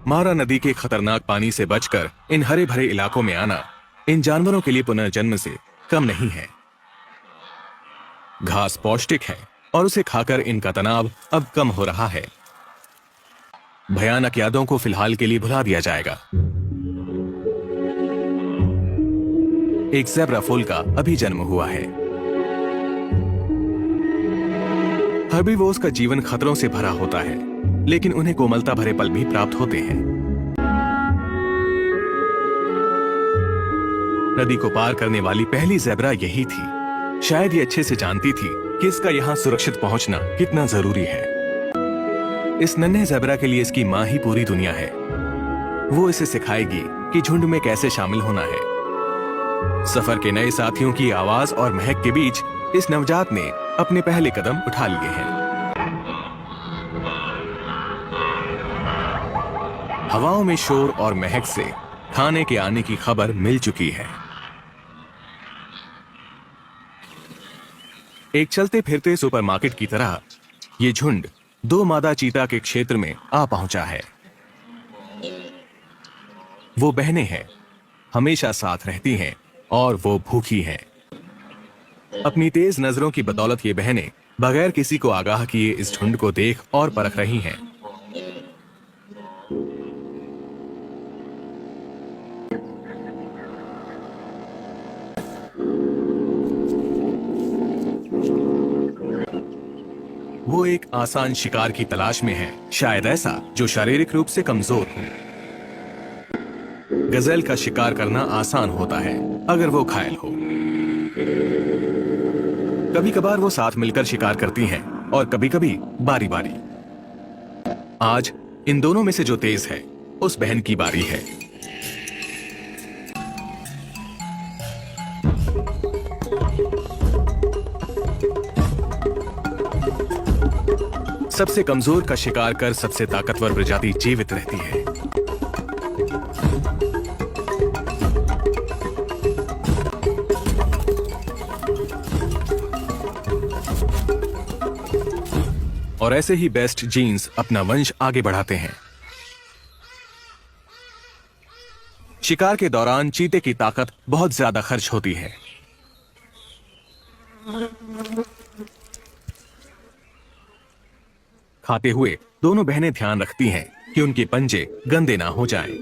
मारा नदी के खतरनाक पानी से बचकर इन हरे भरे इलाकों में आना इन जानवरों के लिए पुनर्जन्म से कम नहीं है। घास पौष्टिक है और उसे खाकर इनका तनाव अब कम हो रहा है। भयानक यादों को फिलहाल के लिए भुला दिया जाएगा। एक ज़ेब्रा फूल का अभी जन्म हुआ है। हर्बीवोर्स का जीवन खतरों से भरा होता है, लेकिन उन्हें कोमलता भरे पल भी प्राप्त होते हैं। नदी को पार करने वाली पहली ज़ेब्रा यही थी। शायद ये अच्छे से जानती थी कि इसका यहाँ सुरक्षित पहुंचना कितना जरूरी है। इस नन्हे ज़ेब्रा के लिए इसकी माँ ही पूरी दुनिया है। वो इसे सिखाएगी कि झुंड में कैसे शामिल होना है। सफर के नए साथियों की आवाज और महक के बीच इस नवजात ने अपने पहले कदम उठा लिए हैं। हवाओं में शोर और महक से खाने के आने की खबर मिल चुकी है। एक चलते फिरते सुपरमार्केट की तरह ये झुंड दो मादा चीता के क्षेत्र में आ पहुंचा है। वो बहनें हैं, हमेशा साथ रहती हैं और वो भूखी हैं। अपनी तेज नजरों की बदौलत ये बहनें बगैर किसी को आगाह किए इस झुंड को देख और परख रही हैं। वो एक आसान शिकार की तलाश में है, शायद ऐसा जो शारीरिक रूप से कमजोर हो। गजेल का शिकार करना आसान होता है अगर वो घायल हो। कभी कभार वो साथ मिलकर शिकार करती हैं और कभी कभी बारी बारी। आज इन दोनों में से जो तेज है उस बहन की बारी है। सबसे कमजोर का शिकार कर सबसे ताकतवर प्रजाति जीवित रहती है। और ऐसे ही बेस्ट जीन्स अपना वंश आगे बढ़ाते हैं। शिकार के दौरान चीते की ताकत बहुत ज्यादा खर्च होती है। खाते हुए दोनों बहनें ध्यान रखती हैं कि उनके पंजे गंदे ना हो जाएं।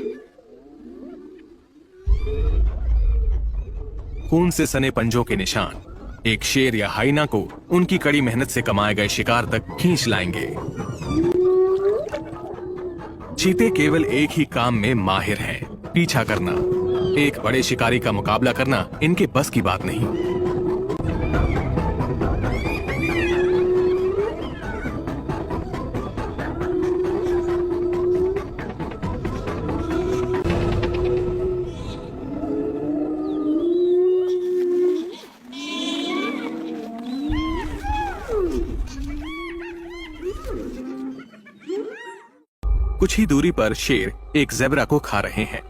खून से सने पंजों के निशान एक शेर या हाइना को उनकी कड़ी मेहनत से कमाए गए शिकार तक खींच लाएंगे। चीते केवल एक ही काम में माहिर हैं, पीछा करना। एक बड़े शिकारी का मुकाबला करना इनके बस की बात नहीं। कुछ ही दूरी पर शेर एक ज़ेब्रा को खा रहे हैं।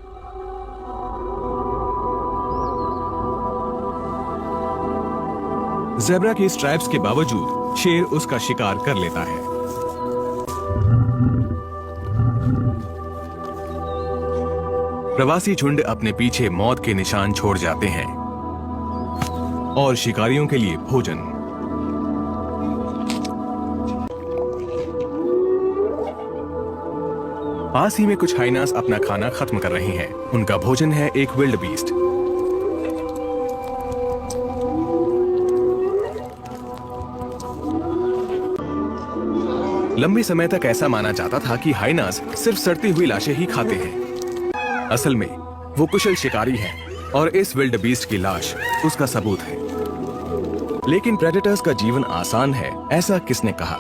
ज़ेब्रा की स्ट्राइप्स के बावजूद शेर उसका शिकार कर लेता है। प्रवासी झुंड अपने पीछे मौत के निशान छोड़ जाते हैं और शिकारियों के लिए भोजन। पास ही में कुछ हाइनास अपना खाना खत्म कर रही हैं। उनका भोजन है एक विल्ड बीस्ट। लंबे समय तक ऐसा माना जाता था कि हाइनास सिर्फ सड़ती हुई लाशें ही खाते हैं। असल में वो कुशल शिकारी हैं और इस विल्ड बीस्ट की लाश उसका सबूत है। लेकिन प्रेडेटर्स का जीवन आसान है, ऐसा किसने कहा?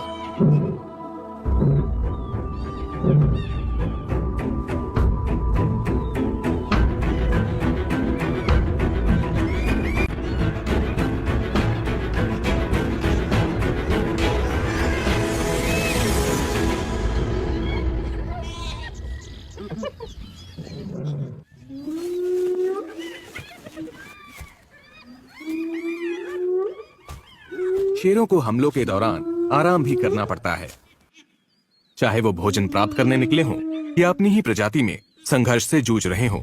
शेरों को हमलों के दौरान आराम भी करना पड़ता है। चाहे वो भोजन प्राप्त करने निकले हों या अपनी ही प्रजाति में संघर्ष से जूझ रहे हों।